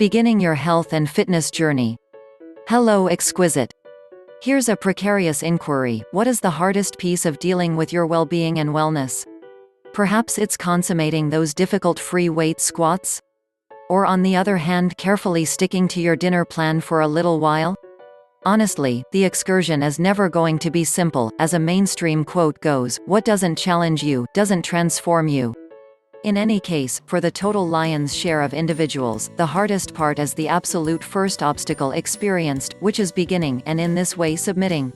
Beginning your health and fitness journey. Hello, exquisite. Here's a precarious inquiry: what is the hardest piece of dealing with your well-being and wellness? Perhaps it's consummating those difficult free weight squats? Or on the other hand, carefully sticking to your dinner plan for a little while? Honestly, the excursion is never going to be simple. As a mainstream quote goes, what doesn't challenge you, doesn't transform you. In any case, for the total lion's share of individuals, the hardest part is the absolute first obstacle experienced, which is beginning, and in this way submitting.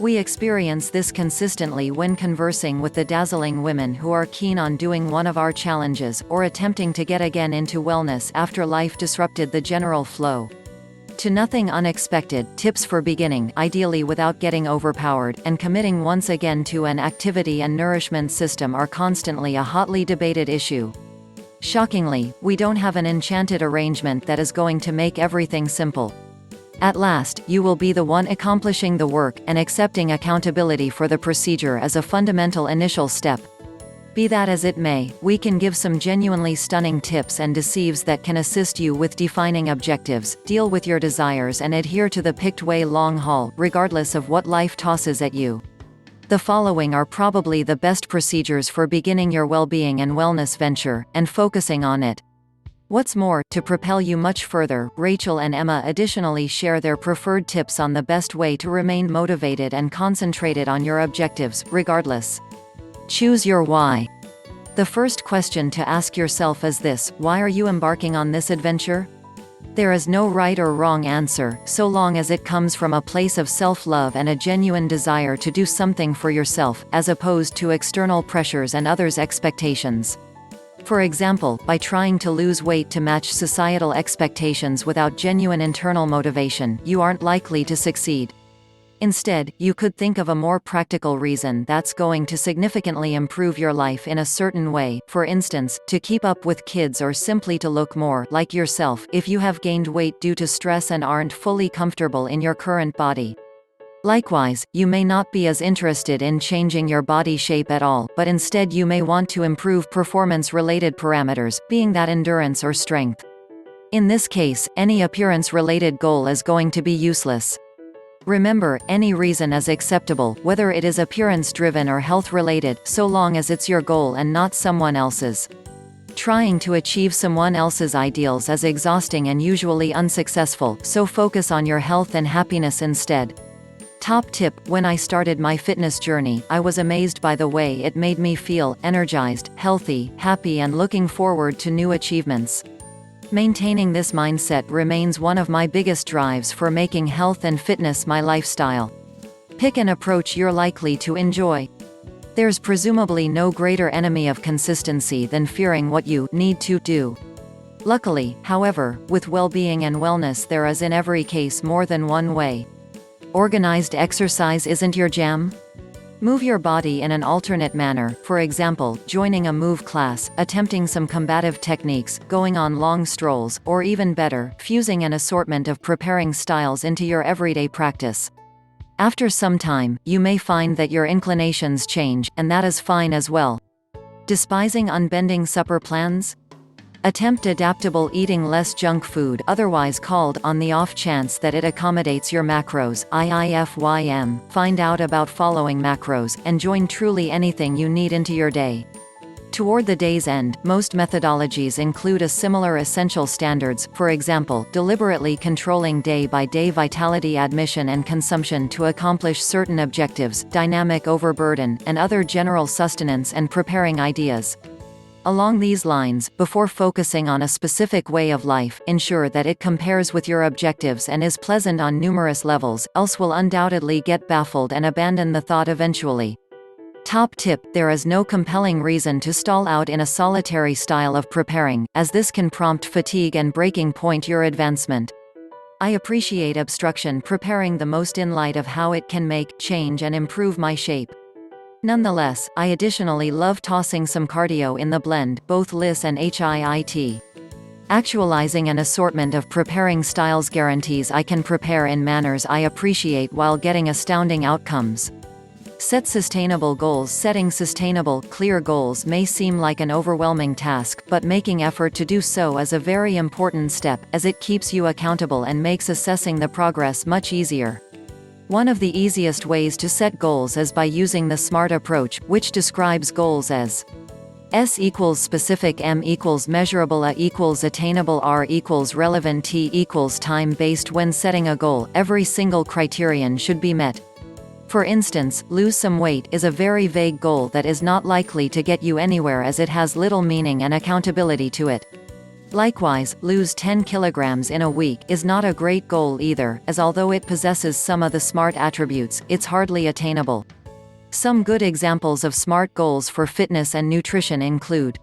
We experience this consistently when conversing with the dazzling women who are keen on doing one of our challenges, or attempting to get again into wellness after life disrupted the general flow. To nothing unexpected, tips for beginning, ideally without getting overpowered, and committing once again to an activity and nourishment system are constantly a hotly debated issue. Shockingly, we don't have an enchanted arrangement that is going to make everything simple. At last, you will be the one accomplishing the work, and accepting accountability for the procedure as a fundamental initial step. Be that as it may, we can give some genuinely stunning tips and deceives that can assist you with defining objectives, deal with your desires, and adhere to the picked way long haul, regardless of what life tosses at you. The following are probably the best procedures for beginning your well-being and wellness venture, and focusing on it. What's more, to propel you much further, Rachel and Emma additionally share their preferred tips on the best way to remain motivated and concentrated on your objectives, regardless. Choose your why. The first question to ask yourself is this: why are you embarking on this adventure? There is no right or wrong answer, so long as it comes from a place of self-love and a genuine desire to do something for yourself, as opposed to external pressures and others' expectations. For example, by trying to lose weight to match societal expectations without genuine internal motivation, you aren't likely to succeed. Instead, you could think of a more practical reason that's going to significantly improve your life in a certain way, for instance, to keep up with kids or simply to look more like yourself if you have gained weight due to stress and aren't fully comfortable in your current body. Likewise, you may not be as interested in changing your body shape at all, but instead you may want to improve performance-related parameters, being that endurance or strength. In this case, any appearance-related goal is going to be useless. Remember, any reason is acceptable, whether it is appearance-driven or health-related, so long as it's your goal and not someone else's. Trying to achieve someone else's ideals is exhausting and usually unsuccessful, so focus on your health and happiness instead. Top tip: when I started my fitness journey, I was amazed by the way it made me feel energized, healthy, happy, and looking forward to new achievements. Maintaining this mindset remains one of my biggest drives for making health and fitness my lifestyle. Pick an approach you're likely to enjoy. There's presumably no greater enemy of consistency than fearing what you need to do. Luckily, however, with well-being and wellness there is in every case more than one way. Organized exercise isn't your jam? Move your body in an alternate manner, for example, joining a move class, attempting some combative techniques, going on long strolls, or even better, fusing an assortment of preparing styles into your everyday practice. After some time, you may find that your inclinations change, and that is fine as well. Despising unbending supper plans? Attempt adaptable eating, less junk food, otherwise called, on the off chance that it accommodates your macros, IIFYM. Find out about following macros, and join truly anything you need into your day. Toward the day's end, most methodologies include a similar essential standards, for example, deliberately controlling day-by-day vitality admission and consumption to accomplish certain objectives, dynamic overburden, and other general sustenance and preparing ideas. Along these lines, before focusing on a specific way of life, ensure that it compares with your objectives and is pleasant on numerous levels, else will undoubtedly get baffled and abandon the thought eventually. Top tip: there is no compelling reason to stall out in a solitary style of preparing, as this can prompt fatigue and breaking point your advancement. I appreciate obstruction preparing the most in light of how it can make, change, and improve my shape. Nonetheless, I additionally love tossing some cardio in the blend, both LIS and HIIT. Actualizing an assortment of preparing styles guarantees I can prepare in manners I appreciate while getting astounding outcomes. Set sustainable goals. Setting sustainable, clear goals may seem like an overwhelming task, but making effort to do so is a very important step, as it keeps you accountable and makes assessing the progress much easier. One of the easiest ways to set goals is by using the SMART approach, which describes goals as S equals specific, M equals measurable, A equals attainable, R equals relevant, T equals time-based. When setting a goal, every single criterion should be met. For instance, lose some weight is a very vague goal that is not likely to get you anywhere, as it has little meaning and accountability to it. Likewise, lose 10 kilograms in a week is not a great goal either, as although it possesses some of the SMART attributes, it's hardly attainable. Some good examples of SMART goals for fitness and nutrition include: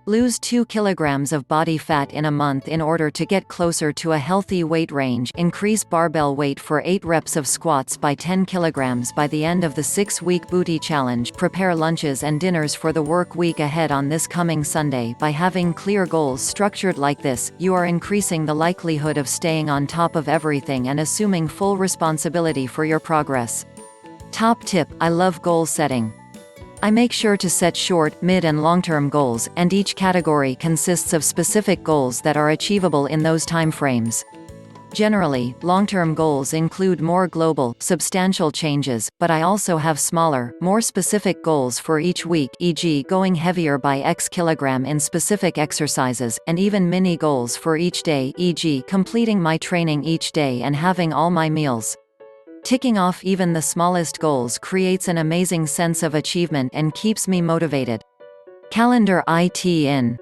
lose 2 kilograms of body fat in a month in order to get closer to a healthy weight range. Increase barbell weight for 8 reps of squats by 10 kilograms by the end of the 6-week booty challenge. Prepare lunches and dinners for the work week ahead on this coming Sunday. By having clear goals structured like this, you are increasing the likelihood of staying on top of everything and assuming full responsibility for your progress. Top tip: I love goal setting. I make sure to set short, mid and long-term goals, and each category consists of specific goals that are achievable in those time frames. Generally, long-term goals include more global, substantial changes, but I also have smaller, more specific goals for each week, e.g. going heavier by X kilogram in specific exercises, and even mini goals for each day, e.g. completing my training each day and having all my meals. Ticking off even the smallest goals creates an amazing sense of achievement and keeps me motivated. Calendar it in.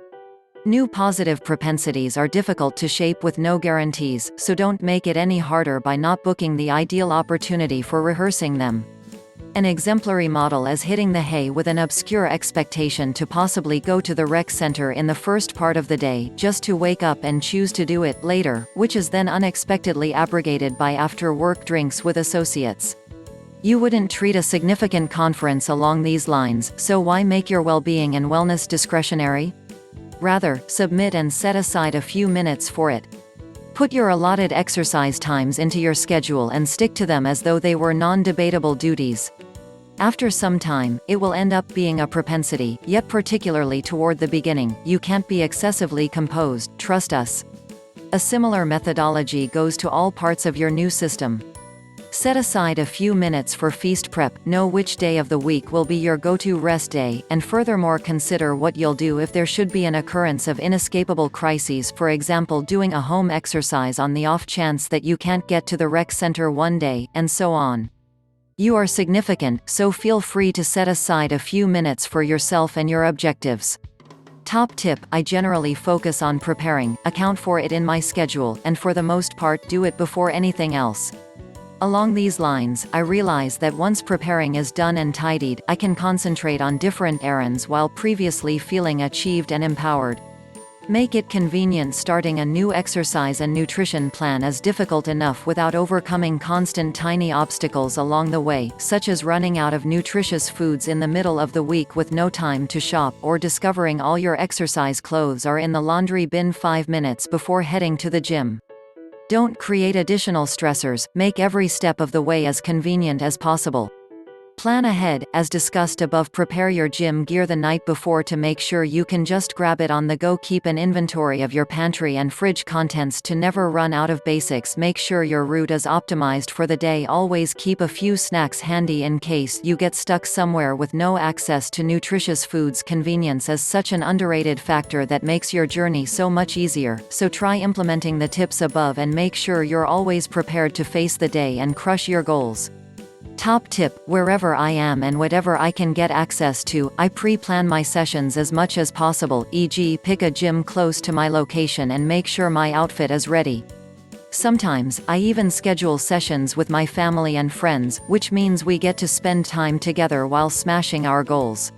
New positive propensities are difficult to shape with no guarantees, so don't make it any harder by not booking the ideal opportunity for rehearsing them. An exemplary model is hitting the hay with an obscure expectation to possibly go to the rec center in the first part of the day, just to wake up and choose to do it later, which is then unexpectedly abrogated by after-work drinks with associates. You wouldn't treat a significant conference along these lines, so why make your well-being and wellness discretionary? Rather, submit and set aside a few minutes for it. Put your allotted exercise times into your schedule and stick to them as though they were non-debatable duties. After some time, it will end up being a propensity, yet particularly toward the beginning, you can't be excessively composed, trust us. A similar methodology goes to all parts of your new system. Set aside a few minutes for feast prep, know which day of the week will be your go-to rest day, and furthermore consider what you'll do if there should be an occurrence of inescapable crises, for example doing a home exercise on the off chance that you can't get to the rec center one day, and so on. You are significant, so feel free to set aside a few minutes for yourself and your objectives. Top tip: I generally focus on preparing, account for it in my schedule, and for the most part do it before anything else. Along these lines, I realize that once preparing is done and tidied, I can concentrate on different errands while previously feeling achieved and empowered. Make it convenient. Starting a new exercise and nutrition plan is difficult enough without overcoming constant tiny obstacles along the way, such as running out of nutritious foods in the middle of the week with no time to shop, or discovering all your exercise clothes are in the laundry bin 5 minutes before heading to the gym. Don't create additional stressors, make every step of the way as convenient as possible. Plan ahead, as discussed above. Prepare your gym gear the night before to make sure you can just grab it on the go. Keep an inventory of your pantry and fridge contents to never run out of basics. Make sure your route is optimized for the day. Always keep a few snacks handy in case you get stuck somewhere with no access to nutritious foods. Convenience is such an underrated factor that makes your journey so much easier, so try implementing the tips above and make sure you're always prepared to face the day and crush your goals. Top tip: wherever I am and whatever I can get access to, I pre-plan my sessions as much as possible, e.g. pick a gym close to my location and make sure my outfit is ready. Sometimes, I even schedule sessions with my family and friends, which means we get to spend time together while smashing our goals.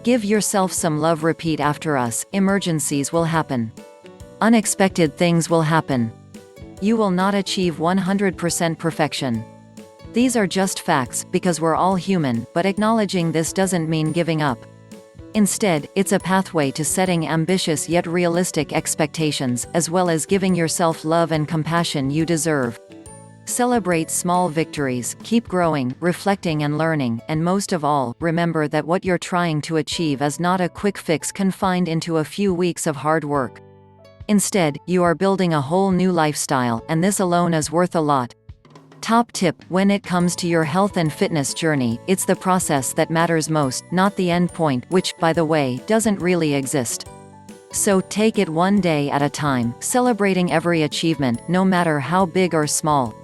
Give yourself some love. Repeat after us: emergencies will happen. Unexpected things will happen. You will not achieve 100% perfection. These are just facts, because we're all human, but acknowledging this doesn't mean giving up. Instead, it's a pathway to setting ambitious yet realistic expectations, as well as giving yourself love and compassion you deserve. Celebrate small victories, keep growing, reflecting and learning, and most of all, remember that what you're trying to achieve is not a quick fix confined into a few weeks of hard work. Instead, you are building a whole new lifestyle, and this alone is worth a lot. Top tip: when it comes to your health and fitness journey, it's the process that matters most, not the end point, which, by the way, doesn't really exist. So, take it one day at a time, celebrating every achievement, no matter how big or small.